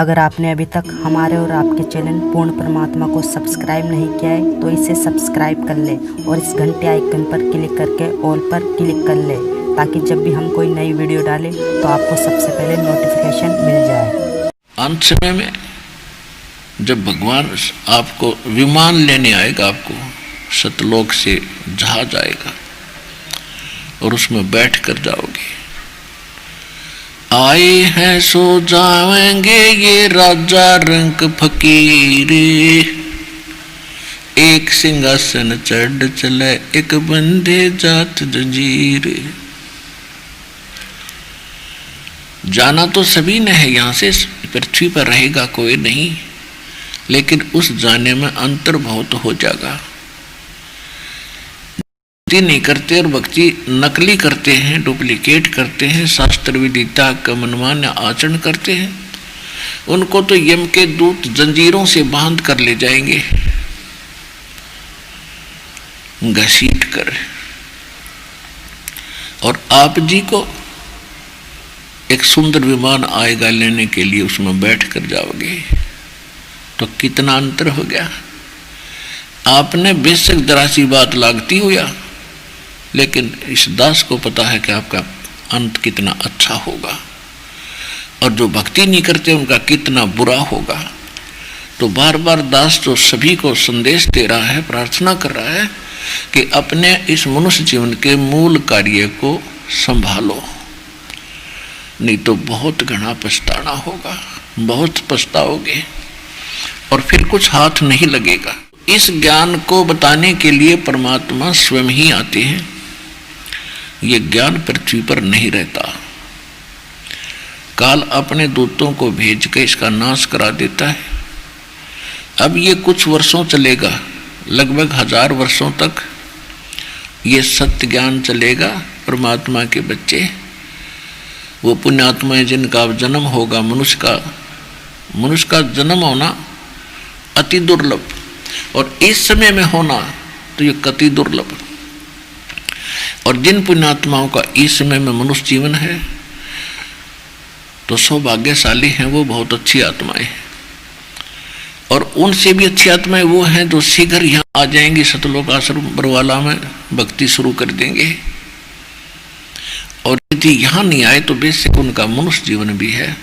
अगर आपने अभी तक हमारे और आपके चैनल पूर्ण परमात्मा को सब्सक्राइब नहीं किया है तो इसे सब्सक्राइब कर ले और इस घंटे आइकन पर क्लिक करके ऑल पर क्लिक कर ले, ताकि जब भी हम कोई नई वीडियो डालें तो आपको सबसे पहले नोटिफिकेशन मिल जाए। अंत समय में जब भगवान आपको विमान लेने आएगा, आपको सतलोक से जहाज आएगा और उसमें बैठ कर जाओगे। आए हैं सो जाएंगे ये राजा रंक फकीर, एक सिंहासन चढ़ चले एक बंदे जात जंजीर। जाना तो सभी ने है, यहाँ से पृथ्वी पर रहेगा कोई नहीं, लेकिन उस जाने में अंतर बहुत हो जाएगा। भक्ति नहीं करते और भक्ति नकली करते हैं, डुप्लीकेट करते हैं, शास्त्र विदिता का मनमान्य आचरण करते हैं, उनको तो यम के दूत जंजीरों से बांध कर ले जाएंगे घसीट कर। और आप जी को एक सुंदर विमान आएगा लेने के लिए, उसमें बैठ कर जाओगे तो कितना अंतर हो गया। आपने बेशक दरासी बात लागती हो या, लेकिन इस दास को पता है कि आपका अंत कितना अच्छा होगा, और जो भक्ति नहीं करते उनका कितना बुरा होगा। तो बार बार दास तो सभी को संदेश दे रहा है, प्रार्थना कर रहा है कि अपने इस मनुष्य जीवन के मूल कार्य को संभालो, नहीं तो बहुत घना पछताना होगा, बहुत पछताओगे और फिर कुछ हाथ नहीं लगेगा। इस ज्ञान को बताने के लिए परमात्मा स्वयं ही आते हैं। ये ज्ञान पृथ्वी पर नहीं रहता, काल अपने दूतों को भेज के इसका नाश करा देता है। अब ये कुछ वर्षों चलेगा, लगभग 1000 वर्षों तक ये सत्य ज्ञान चलेगा। परमात्मा के बच्चे, वो पुण्यात्माएं जिनका जन्म होगा, मनुष्य का जन्म होना अति दुर्लभ, और इस समय में होना तो ये कति दुर्लभ। और जिन पुण्यात्माओं का इस समय में मनुष्य जीवन है तो सौभाग्यशाली हैं, वो बहुत अच्छी आत्माएं हैं। और उनसे भी अच्छी आत्माएं वो हैं जो शीघ्र यहाँ आ जाएंगी, सतलोक आश्रम बरवाला में भक्ति शुरू कर देंगे। और यदि यहाँ नहीं आए तो बेशक उनका मनुष्य जीवन भी है,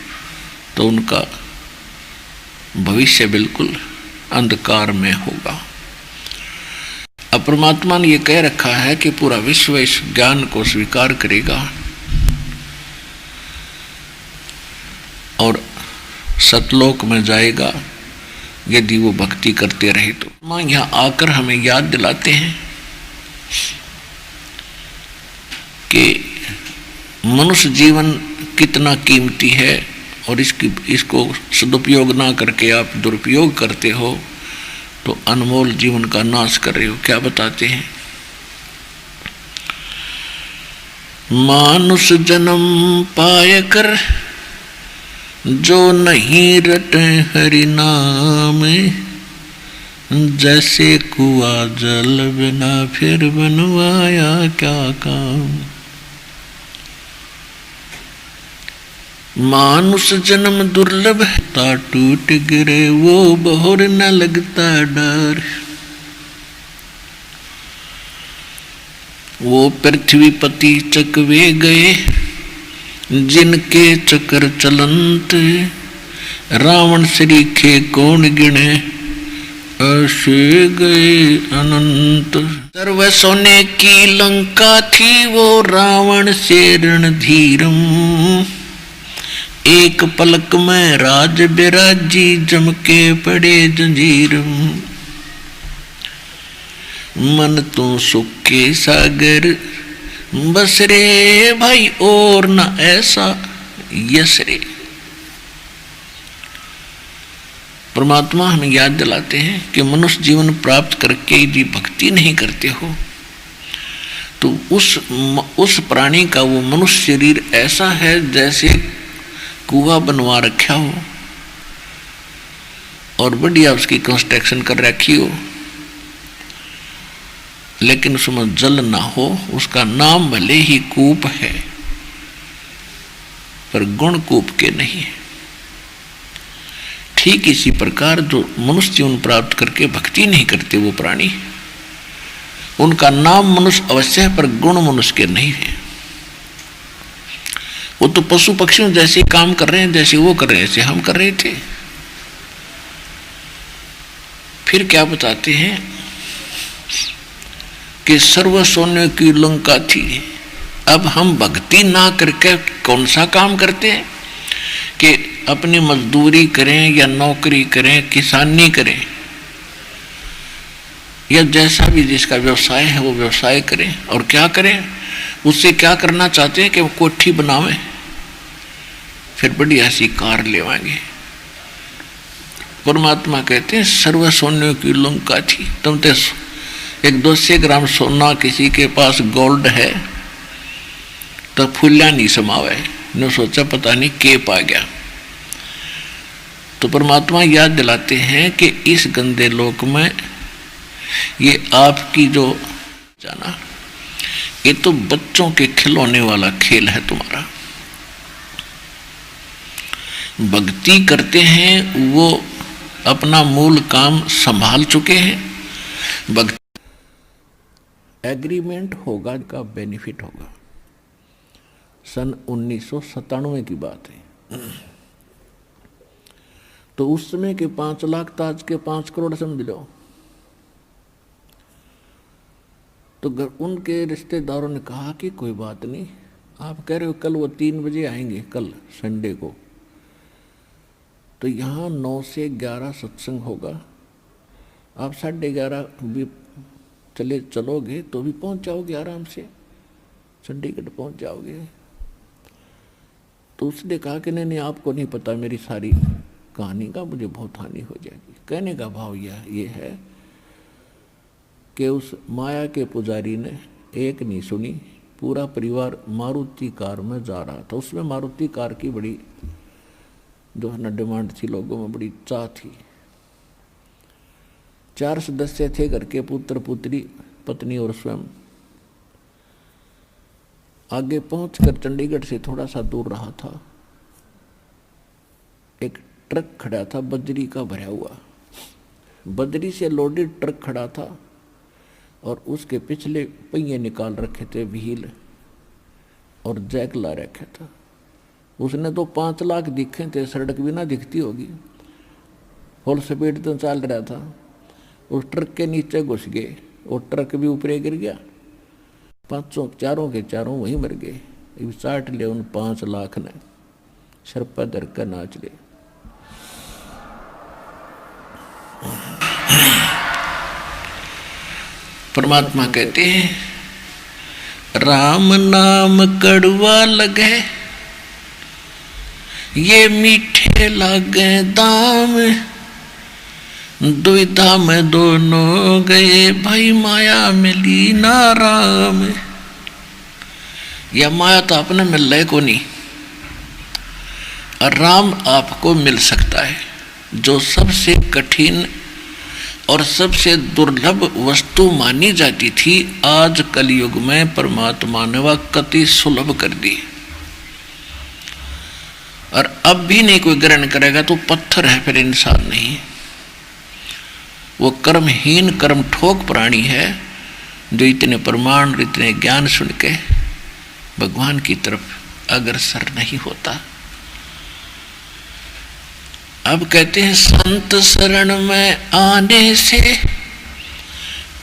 तो उनका भविष्य बिल्कुल अंधकार में होगा। अब परमात्मा ने ये कह रखा है कि पूरा विश्व इस ज्ञान को स्वीकार करेगा और सतलोक में जाएगा यदि वो भक्ति करते रहे। तो माँ यहाँ आकर हमें याद दिलाते हैं कि मनुष्य जीवन कितना कीमती है, और इसको सदुपयोग ना करके आप दुरुपयोग करते हो तो अनमोल जीवन का नाश कर रहे हो। क्या बताते हैं? मानुष जन्म पाय कर जो नहीं रटे हरि नाम, जैसे कुआ जल बिना फिर बनवाया क्या काम। मानुष जन्म दुर्लभ है, ता टूट गिरे वो बहुर न लगता डर। वो पृथ्वीपति चकवे गए जिनके चक्र चलंत, रावण सरीखे कौन गिने ऐसे गए अनंत। सर्व सोने की लंका थी वो रावण से रणधीरम, एक पलक में राज बिराजी जम के पड़े जंजीर। मन तो सुख के सागर बस रे भाई, और न ऐसा यस रे। परमात्मा हमें याद दिलाते हैं कि मनुष्य जीवन प्राप्त करके यदि भक्ति नहीं करते हो तो उस प्राणी का वो मनुष्य शरीर ऐसा है जैसे कुआं बनवा रखा हो और बढ़िया उसकी कंस्ट्रक्शन कर रखी हो, लेकिन उसमें जल ना हो। उसका नाम भले ही कूप है पर गुण कूप के नहीं है। ठीक इसी प्रकार जो मनुष्य जीवन प्राप्त करके भक्ति नहीं करते वो प्राणी, उनका नाम मनुष्य अवश्य है पर गुण मनुष्य के नहीं है। वो तो पशु पक्षियों जैसे काम कर रहे हैं, जैसे वो कर रहे हैं ऐसे हम कर रहे थे। फिर क्या बताते हैं कि सर्व सोने की लंका थी। अब हम भक्ति ना करके कौन सा काम करते हैं कि अपनी मजदूरी करें या नौकरी करें, किसानी करें या जैसा भी जिसका व्यवसाय है वो व्यवसाय करें। और क्या करें, उससे क्या करना चाहते हैं कि वो कोठी बनावें, फिर बढ़िया सी कार लेवाएंगे। परमात्मा कहते हैं सर्व सोने की लंका थी। तुम तो 100-200 ग्राम सोना किसी के पास गोल्ड है तो फूलिया नहीं समावे, ने सोचा पता नहीं के पा गया। तो परमात्मा याद दिलाते हैं कि इस गंदे लोक में ये आपकी जो जाना, ये तो बच्चों के खिलौने वाला खेल है तुम्हारा। भक्ति करते हैं वो अपना मूल काम संभाल चुके हैं। भक्ति एग्रीमेंट होगा का बेनिफिट होगा। सन 1997 की बात है। तो उस समय के 5 लाख तो आज के 5 करोड़ समझ लो। तो उनके रिश्तेदारों ने कहा कि कोई बात नहीं, आप कह रहे हो कल वो 3 बजे आएंगे, कल संडे को, तो यहाँ 9 से 11 सत्संग होगा। आप 11:30 भी चलोगे तो भी पहुँच जाओगे आराम से, चंडीगढ़ पहुँच जाओगे। तो उसने कहा कि नहीं आपको नहीं पता मेरी सारी कहानी का, मुझे बहुत हानि हो जाएगी। कहने का भाव ये है कि उस माया के पुजारी ने एक नहीं सुनी, पूरा परिवार मारुति कार में जा रहा था। उसमें मारुति कार की बड़ी जो है ना डिमांड थी, लोगों में बड़ी चाह थी। 4 सदस्य थे घर के, पुत्र पुत्री पत्नी और स्वयं। आगे पहुंचकर चंडीगढ़ से थोड़ा सा दूर रहा था, एक ट्रक खड़ा था बजरी का भरा हुआ, बजरी से लोडेड ट्रक खड़ा था और उसके पिछले पहिए निकाल रखे थे, व्हील और जैक ला रखा था। उसने तो 5 लाख दिखे थे, सड़क भी ना दिखती होगी, फुल स्पीड तो चल रहा था। उस ट्रक के नीचे घुस गए और ट्रक भी ऊपरे गिर गया। 5 चारों के चारों वहीं मर गए। चाट ले उन 5 लाख ने, सर पर धर कर नाच ले। परमात्मा कहते हैं राम नाम कड़वा लगे, ये मीठे लागे दाम, दुविधा में दोनों गए भाई, माया मिली ना राम। यह माया तो आपने मिल रहे को नहीं, और राम आपको मिल सकता है। जो सबसे कठिन और सबसे दुर्लभ वस्तु मानी जाती थी, आज कलयुग में परमात्मा ने वह कति सुलभ कर दी। और अब भी नहीं कोई ग्रहण करेगा तो पत्थर है, फिर इंसान नहीं। वो कर्महीन कर्म ठोक प्राणी है जो इतने प्रमाण और इतने ज्ञान सुन के भगवान की तरफ अग्रसर नहीं होता। अब कहते हैं संत शरण में आने से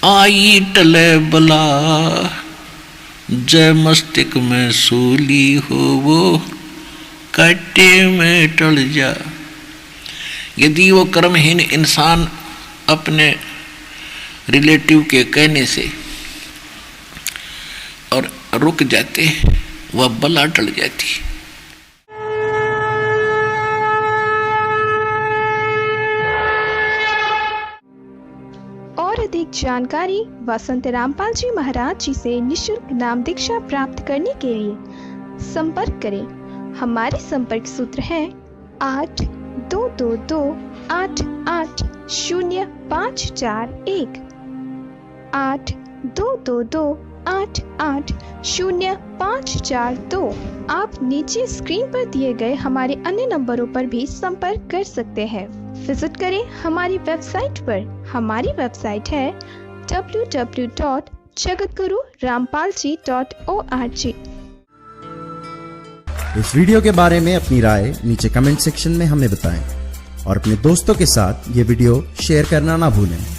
आई टले बला, जय मस्तिष्क में सूली हो वो काटे में टल जा। यदि वो कर्महीन इंसान अपने रिलेटिव के कहने से और रुक जाते, वह बला टल जाती। और अधिक जानकारी व संत रामपाल जी महाराज जी से निःशुल्क नाम दीक्षा प्राप्त करने के लिए संपर्क करें। हमारे संपर्क सूत्र है 8222880541 8222 98805442। आप नीचे स्क्रीन पर दिए गए हमारे अन्य नंबरों पर भी संपर्क कर सकते हैं। विजिट करें हमारी वेबसाइट पर। हमारी वेबसाइट है www.jagatgururampalji.org। इस वीडियो के बारे में अपनी राय नीचे कमेंट सेक्शन में हमें बताएं और अपने दोस्तों के साथ ये वीडियो शेयर करना ना भूलें।